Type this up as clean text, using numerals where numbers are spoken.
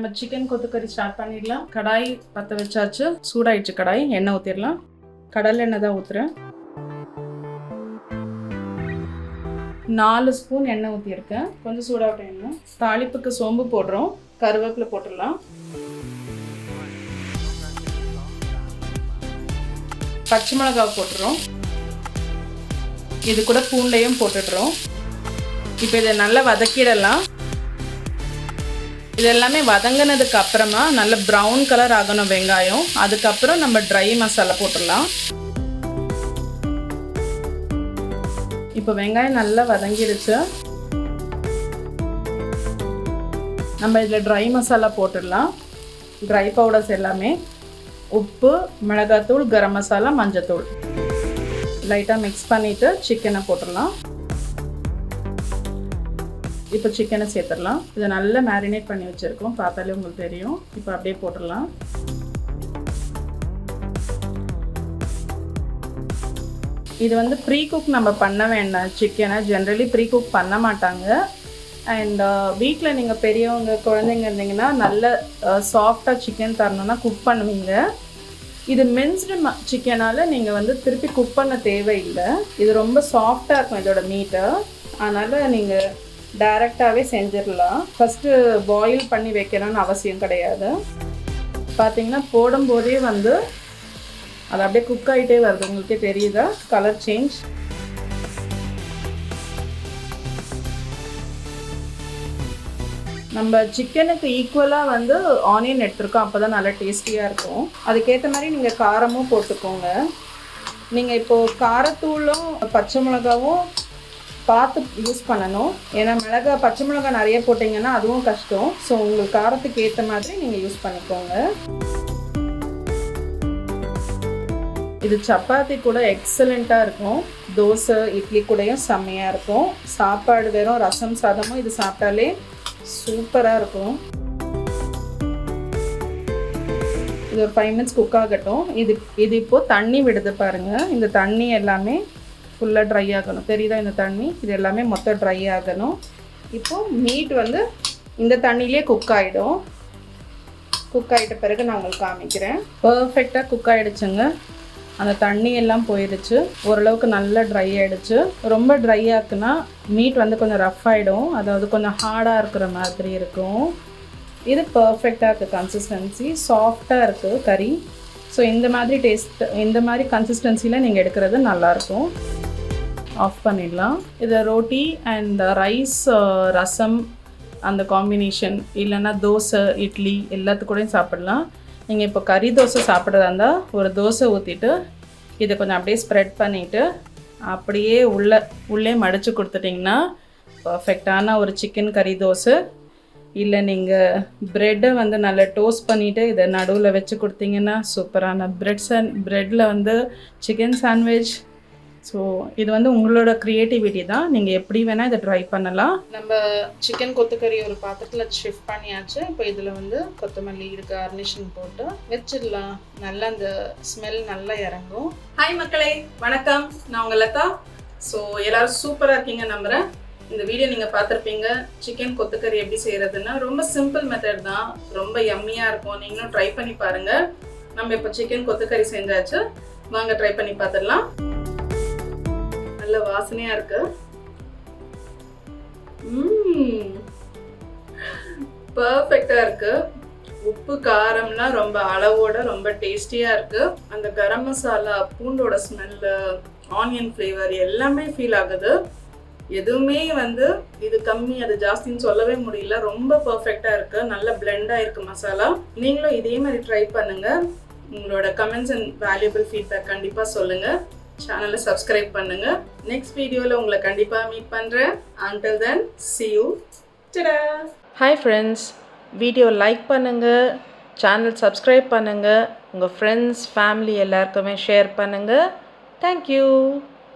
நம்ம chicken கொத்துக்கறி start பண்ணிடலாம். கடாய் பற்ற வச்சாச்சு, சூடாயிடுச்சு கடாய். எண்ணெய் ஊற்றிடலாம். கடலை எண்ணெய் தான் ஊற்றுறேன். 4 ஸ்பூன் எண்ணெய் ஊற்றிருக்கேன். கொஞ்சம் சூடாகட்டும் எண்ணெய். தாளிப்புக்கு சோம்பு போடுறோம், கருவேப்பிலை போட்டுடலாம். பச்சை மிளகாய் போட்டுறோம். இது கூட பூண்டையும் போட்டுடுறோம். இப்போ இதை நல்லா வதக்கிடலாம். இது எல்லாமே வதங்கினதுக்கு அப்புறமா நல்ல ப்ரௌன் கலர் ஆகணும் வெங்காயம். அதுக்கப்புறம் நம்ம ட்ரை மசாலா போட்டுடலாம். இப்போ வெங்காயம் நல்லா வதங்கிடுச்சு. நம்ம இதில் ட்ரை மசாலா போட்டுடலாம். ட்ரை பவுடர்ஸ் எல்லாமே உப்பு, மிளகாத்தூள், கரம் மசாலா, மஞ்சத்தூள் லைட்டாக மிக்ஸ் பண்ணிவிட்டு சிக்கனை போட்டுடலாம். இப்போ சிக்கனை சேர்த்துடலாம். இதை நல்லா மேரினேட் பண்ணி வச்சுருக்கோம், பார்த்தாலே உங்களுக்கு தெரியும். இப்போ அப்படியே போட்டுடலாம். இது வந்து ப்ரீ குக் நம்ம பண்ண வேண்டாம். சிக்கனை ஜென்ரலி ப்ரீ குக் பண்ண மாட்டாங்க. அண்ட் வீட்டில் நீங்கள் பெரியவங்க குழந்தைங்க இருந்தீங்கன்னா நல்ல சாஃப்டாக சிக்கன் தரணுன்னா குக் பண்ணுவீங்க. இது மின்ஸ்டு சிக்கனால் நீங்கள் வந்து திருப்பி குக் பண்ண தேவையில்லை. இது ரொம்ப சாஃப்டாக இருக்கும் இதோட மீட்டை. அதனால் நீங்கள் டைரெக்டாகவே செஞ்சிடலாம். ஃபஸ்ட்டு பாயில் பண்ணி வைக்கணும்னு அவசியம் கிடையாது. பார்த்தீங்கன்னா போடும்போதே வந்து அது அப்படியே குக் ஆகிட்டே வருது. உங்களுக்கே தெரியுதா கலர் சேஞ்ச்? நம்ம சிக்கனுக்கு ஈக்குவலாக வந்து ஆனியன் எடுத்துருக்கோம். அப்போ தான் நல்லா டேஸ்டியாக இருக்கும். அதுக்கேற்ற மாதிரி நீங்கள் காரமும் போட்டுக்கோங்க. நீங்கள் இப்போது காரத்தூளும் பச்சை மிளகாவும் பார்த்து யூஸ் பண்ணணும். ஏன்னா பச்சை மிளகாய் நிறைய போட்டிங்கன்னா அதுவும் கஷ்டம். ஸோ உங்களுக்கு காரத்துக்கு ஏற்ற மாதிரி நீங்கள் யூஸ் பண்ணிக்கோங்க. இது சப்பாத்தி கூட எக்ஸலண்ட்டாக இருக்கும். தோசை, இட்லி கூடயும் செம்மையாக இருக்கும். சாப்பாடு வெறும் ரசம் சாதமும் இது சாப்பிட்டாலே சூப்பராக இருக்கும். இது ஒரு 5 மினிட்ஸ் குக் ஆகட்டும். இது இப்போது தண்ணி விடுது பாருங்கள். இந்த தண்ணி எல்லாமே ஃபுல்லாக ட்ரை ஆகணும். தெரியுதா இந்த தண்ணி? இது எல்லாமே மொத்தம் ட்ரை ஆகணும். இப்போது மீட் வந்து இந்த தண்ணியிலே குக் ஆகிடும். குக் ஆகிட்ட பிறகு நான் உங்களுக்கு காமிக்கிறேன். பர்ஃபெக்டாக குக் ஆகிடுச்சுங்க. அந்த தண்ணி எல்லாம் போயிடுச்சு. ஓரளவுக்கு நல்லா ட்ரை ஆகிடுச்சு. ரொம்ப ட்ரை ஆக்குனா மீட் வந்து கொஞ்சம் ரஃப் ஆகிடும். அதாவது கொஞ்சம் ஹார்டாக இருக்கிற மாதிரி இருக்கும். இது பர்ஃபெக்டாக இருக்குது. கன்சிஸ்டன்சி சாஃப்டாக இருக்குது கறி. ஸோ இந்த மாதிரி கன்சிஸ்டன்சியில் நீங்கள் எடுக்கிறது நல்லாயிருக்கும். ஆஃப் பண்ணிடலாம். இதை ரோட்டி அண்ட் ரைஸ், ரசம் அந்த காம்பினேஷன், இல்லைன்னா தோசை, இட்லி எல்லாத்துக்கூடையும் சாப்பிடலாம். நீங்கள் இப்போ கறி தோசை சாப்பிட்றதா இருந்தால் ஒரு தோசை ஊற்றிட்டு இதை கொஞ்சம் அப்படியே ஸ்ப்ரெட் பண்ணிவிட்டு அப்படியே உள்ளே மடித்து கொடுத்துட்டிங்கன்னா பர்ஃபெக்டான ஒரு சிக்கன் கறி தோசை. இல்லை நீங்கள் ப்ரெட்டை வந்து நல்லா டோஸ்ட் பண்ணிவிட்டு இதை நடுவில் வச்சு கொடுத்தீங்கன்னா சூப்பரான ப்ரெட்டில் வந்து சிக்கன் சாண்ட்விச். ஸோ இது வந்து உங்களோட க்ரியேட்டிவிட்டி தான். நீங்கள் எப்படி வேணால் இதை ட்ரை பண்ணலாம். நம்ம சிக்கன் கொத்துக்கறி ஒரு பாத்திரத்தில் ஷிஃப்ட் பண்ணியாச்சு. இப்போ இதில் வந்து கொத்தமல்லி கார்னிஷிங் போட்டு வச்சிடலாம். நல்லா அந்த ஸ்மெல் நல்லா இறங்கும். ஹாய் மக்களே, வணக்கம். நான் உங்கள் லதா. ஸோ எல்லோரும் சூப்பராக இருக்கீங்க நம்புகிறேன். இந்த வீடியோ நீங்கள் பார்த்துருப்பீங்க. சிக்கன் கொத்துக்கறி எப்படி செய்கிறதுன்னா ரொம்ப சிம்பிள் மெத்தட் தான். ரொம்ப யம்மியாக இருக்கும். நீங்களும் ட்ரை பண்ணி பாருங்கள். நம்ம இப்போ சிக்கன் கொத்துக்கறி செஞ்சாச்சு. வாங்க ட்ரை பண்ணி பார்த்துடலாம். நல்ல வாசனையா இருக்கு. பர்ஃபெக்டா இருக்கு. உப்பு காரம்லாம் ரொம்ப அளவோட ரொம்ப டேஸ்டியா இருக்கு. அந்த கரம் மசாலா, பூண்டோட ஸ்மெல்லு, ஆனியன் ஃப்ளேவர் எல்லாமே ஃபீல் ஆகுது. எதுவுமே வந்து இது கம்மி அது ஜாஸ்தின்னு சொல்லவே முடியல. ரொம்ப பர்ஃபெக்டா இருக்கு. நல்ல பிளெண்டா இருக்கு மசாலா. நீங்களும் இதே மாதிரி ட்ரை பண்ணுங்க. உங்களோட கமெண்ட்ஸ் அண்ட் வேல்யூபிள் ஃபீட்பேக் கண்டிப்பா சொல்லுங்க. சேனலை சப்ஸ்கிரைப் பண்ணுங்க. நெக்ஸ்ட் வீடியோவில் உங்களை கண்டிப்பாக மீட் பண்ணுறேன். until then see you. Ta-da! Hi friends, video like பண்ணுங்கள், சேனல் சப்ஸ்கிரைப் பண்ணுங்கள், உங்கள் ஃப்ரெண்ட்ஸ் ஃபேமிலி எல்லாருக்குமே ஷேர் பண்ணுங்கள். தேங்க்யூ.